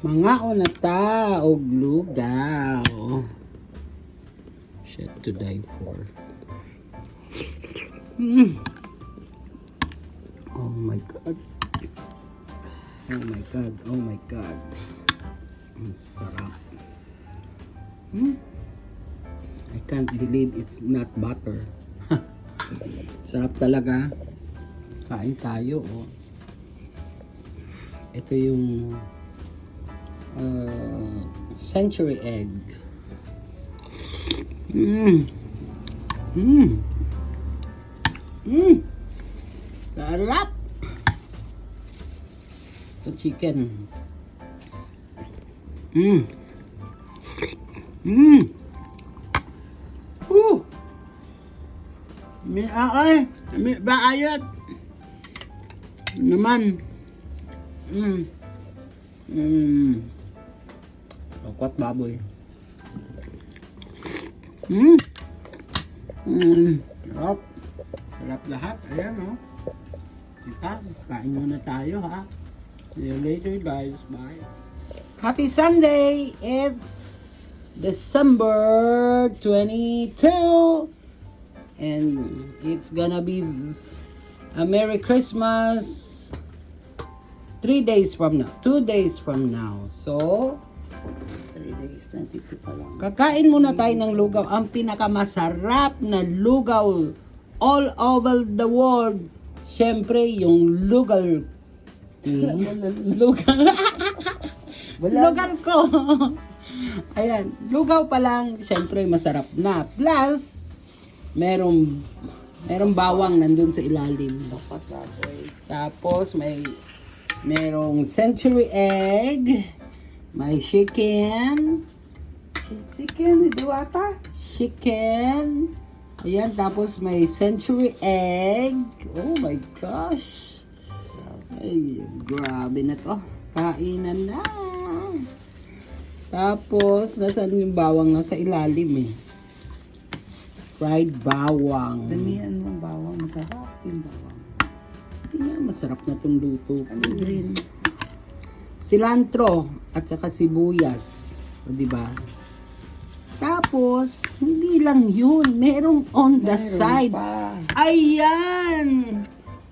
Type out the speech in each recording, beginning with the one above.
Mga unata og lugaw. Shit to die for. Oh my god. Oh my god. Oh my god. Ang sarap. I can't believe it's not butter. Sarap talaga. Kain tayo. Oh. Ito yung century egg. Sarap. Ito chicken. May aay. May baayat. Naman. Lokwat baboy. Sarap. Sarap lahat. Ayan o. Kita, kain muna tayo ha. See you later guys. Bye. Happy Sunday! It's December 22 and it's gonna be a Merry Christmas 3 days from now. 2 days from now. So, 3 days, 22 pa lang. Kakain muna tayo ng lugaw. Ang pinakamasarap na lugaw all over the world. Siyempre, yung lugaw. Lugaw ko. Ayan, lugaw pa lang. Siyempre, masarap na. Plus, merong bawang nandun sa ilalim. Tapos, merong century egg. May chicken. Chicken, diwata. Chicken. Ayan, tapos may century egg. Oh my gosh. Ay, grabe na to. Kainan na. Tapos, nasaan yung bawang? Nasa ilalim eh. Fried bawang. Damihan mo ang bawang. Masarap yung bawang. Hindi nga, masarap na itong luto. Ano green? Cilantro at saka sibuyas. O, diba? Tapos, hindi lang yun. Merong on the side. Pa. Ayan!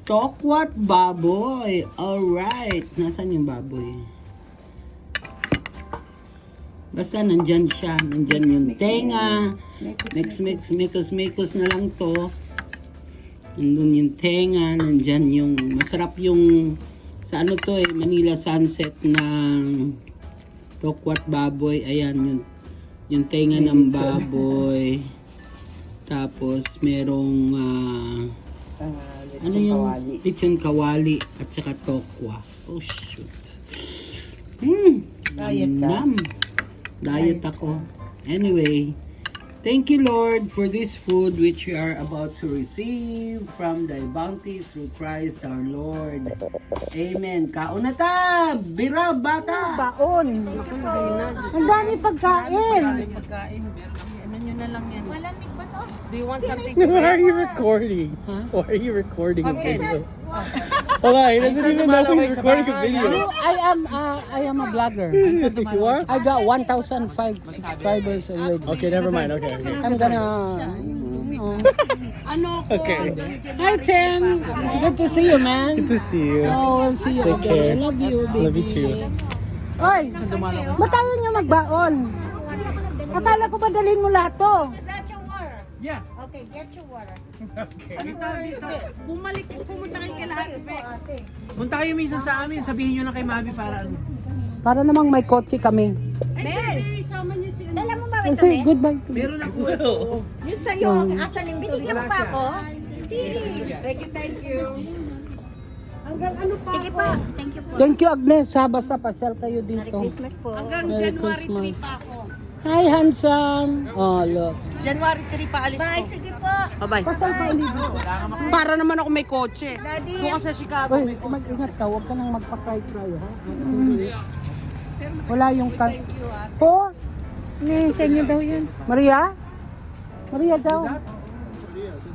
Tokwat baboy. Alright. Nasaan yung baboy? Basta nandyan siya. Nandyan yung tenga. Mix na lang to. Nandun yung tenga. Nandyan yung masarap yung sa ano to eh. Manila Sunset ng tokwat baboy. Ayan yung tenga ng baboy. Tapos merong ano yung lechon kawali at saka tokwa. Oh shoot. Diet ka? Nam. Diet ako. Anyway, thank you Lord for this food which we are about to receive from thy bounty through Christ our Lord. Amen. Kaon na ta! Bira bata! Baon. Ang dami pagkain. Pagkain. Ano nyo na lang yan. Malamig ba to? Do you want something Why to are you recording? Huh? Why are you recording a Okay. video? Hold on, he doesn't even know he's recording a video. I am a vlogger. You are? I got 1,005 subscribers already. Okay, never mind. Okay. I'm gonna... Okay. Hi, Tim. It's good to see you, man. Good to see you. Oh, we'll see you Take again. care. I love you, baby. Love you too. Oy, ba't tayo nyo magbaon? Akala ko ba dalhin mo lahat to? Is that your water? Yeah. Okay, get your water. Pumunta kayo kay lahat. Punta kayo minsan sa amin. Sabihin nyo lang kay Mabi para ano. Para namang may kotse kami. Dala mo ba rin Say kami? goodbye. Meron ako. Yung sa'yo, asan yung binigyan mo pa ako? Thank you. Hanggang ano pa Sige po, thank you po. Thank you, Agnes. Ha, basta pasyal kayo dito. Christmas po. Merry Christmas. Hi, handsome. Oh, look. January 3 pa alis Bye, ko. sige po. Bye-bye. Pasal ka ulit. Para naman ako may kotse. Daddy. Doon ka sa Chicago. Uy, mag-ingat ka. Huwag ka nang magpa-cry-cry, ha? Wala yung ka... Po? Sa inyo daw yun. Maria? Maria daw.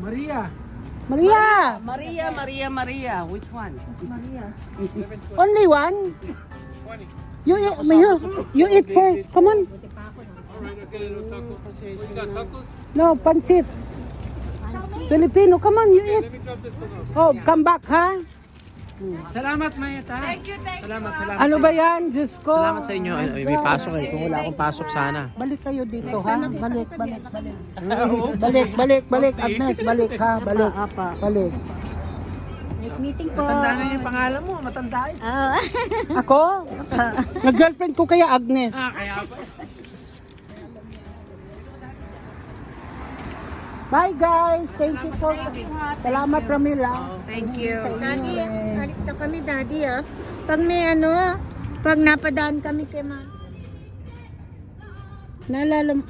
Maria. Maria! Maria. Which one? Only one? You eat first. Come on. No, pansit. Filipino, come on, you eat. Oh, come back, ha? Salamat, Mayet, ha? Salamat. Ano ba yan? Diyos ko. Salamat sa inyo. Ay, may pasok eh. Kung wala akong pasok sana. Balik kayo dito, ha? Balik. Agnes, balik, ha? Balik. Nice meeting po. Matanda na yung pangalan mo. Matanda eh. Ako? Nag-girlfriend ko kaya Agnes. Kaya pa. Bye, guys. Thank you for... Salamat, Ramila. Thank you. Daddy, alis na kami, Daddy, ah. Pag may pag napadaan kami kay Ma. Naalala mo...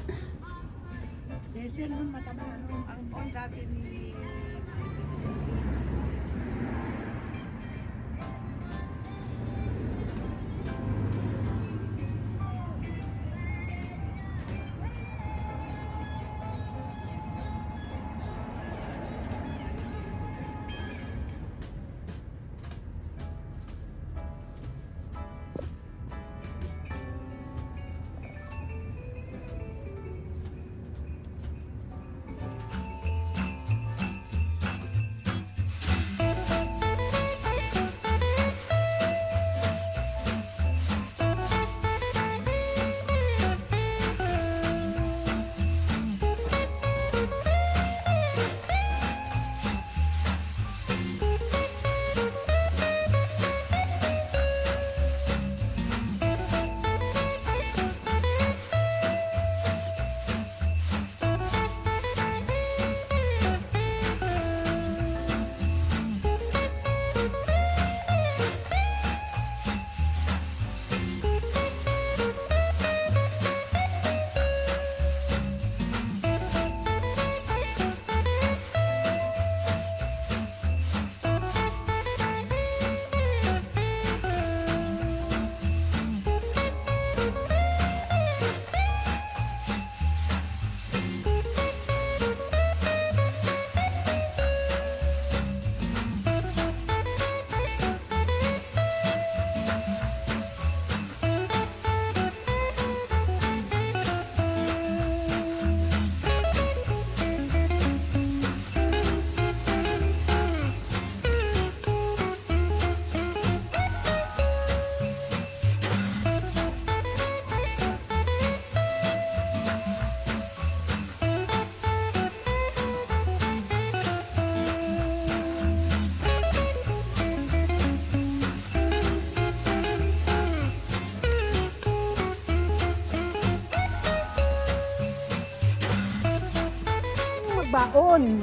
Baon.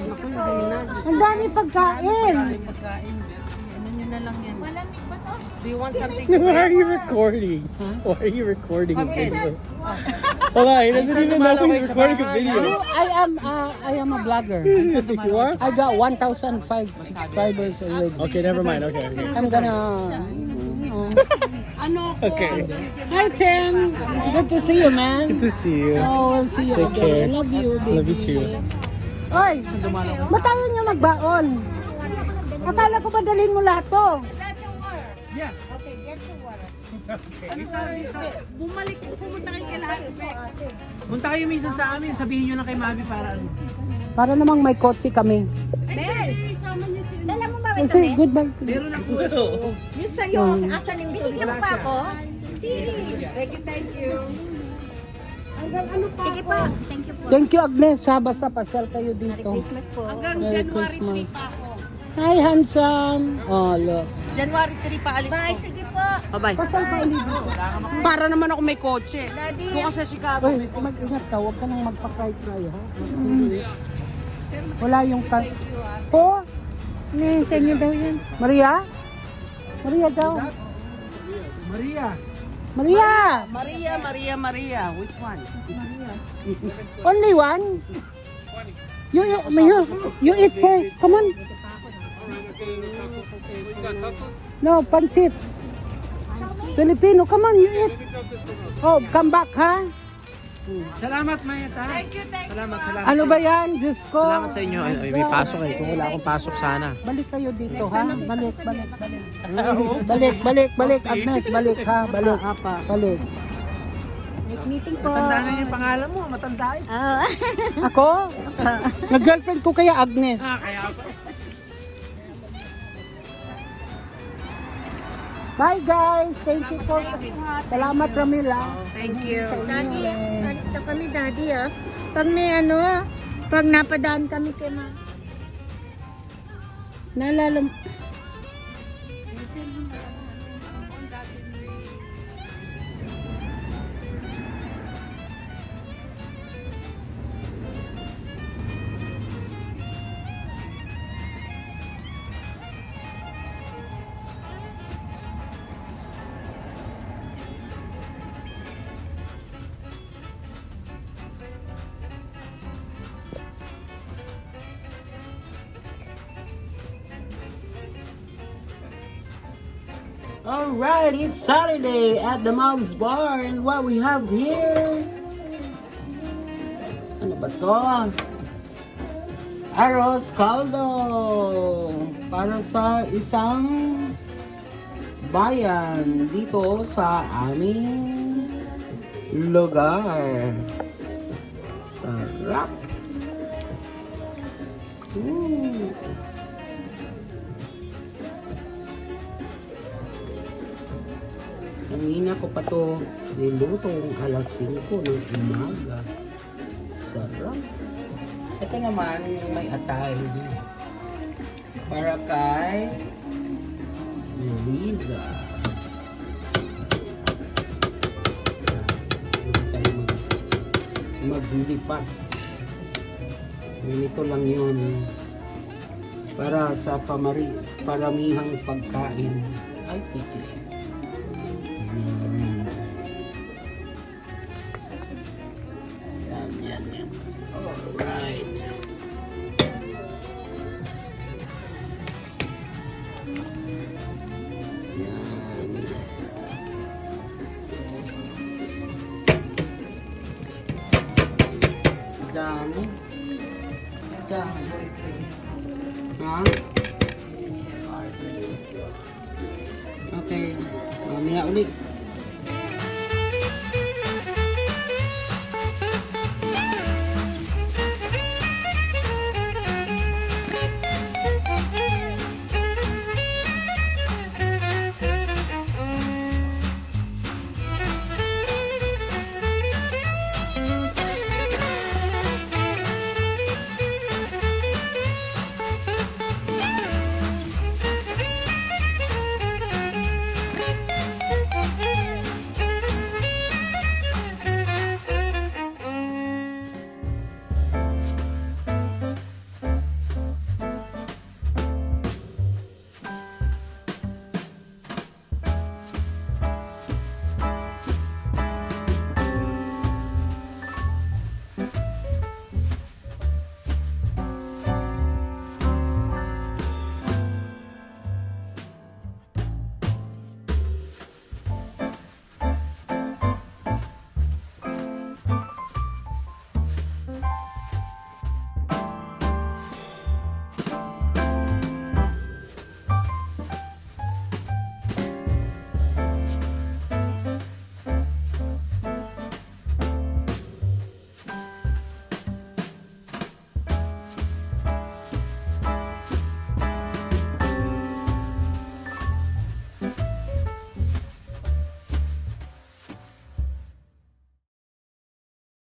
Ang dami pagkain. Why are you recording? Why are you recording a video? Hold on, he doesn't even know he's recording a video. I am a vlogger. You are? I got 1,005 subscribers already. Okay, never mind. Okay. I'm gonna... Okay. Hi, Tim. It's good to see you, man. Good to see you. Oh, we'll see you Take again. care. I love you, baby. Love you too. Oy, ba't tayo niya magbaon? Akala ko ba dalhin mo lahat to? Yeah. Punta kayo minsan sa amin. Sabihin nyo na kay Mabi para ano. Para namang may kotse kami. Dala mo ba rin Say kami? goodbye. Meron ako. Yung sa'yo, asan yung binigyan mo pa ako? Thank you. Sige po. Thank you po. Thank you, Agnes. Ha, basta pasyal kayo dito. Christmas po. Merry Christmas. Hi, handsome. Oh, look. January 3 pa alis Bye, sige po. Pasyal ka ulit dito. Para naman ako may kotse. Daddy. Bukas sa Chicago. Uy, mag-ingat ka. Huwag ka nang magpa-cry-cry, ha? Wala yung... Oh, Sa inyo daw yan. Maria? Maria daw. Maria. Maria! Maria. Which one? Only one? You eat first. Come on. No, pansit. Filipino, come on, you eat. Oh, come back, ha? Salamat, Mayet, ha? Thank you. Salamat. Ano ba yan? Diyos ko. Salamat sa inyo. Ay, may pasok eh. Kung wala akong pasok sana. Balik kayo dito, ha? Balik. Balik. Agnes, balik, ha? Balik. Balik. Next meeting po. Matanda na yung pangalan mo. Matanda eh. Ako? Nag-girlfriend ko kaya Agnes. Kaya ako. Bye guys. Thank you po. Salamat Ramila. Thank you. Daddy, alis na kami, Daddy, ah. Pag may pag napadaan kami kay Ma. Naalala mo. Alright, it's Saturday at the Mouse Bar, and what we have here, ano ba to? Arroz caldo para sa isang bayan dito sa aming lugar. Sarap. Kanina ko pa to nilutong alas 5 ng umaga. Sarap. Ito naman yung may atay. Para kay Liza. Hindi tayo maglipat. Ganito lang yun. Para sa paramihang pagkain. Ay, piti. Yan. Alright. Yan. Dami. Ha? Okay. Mamaya ulit.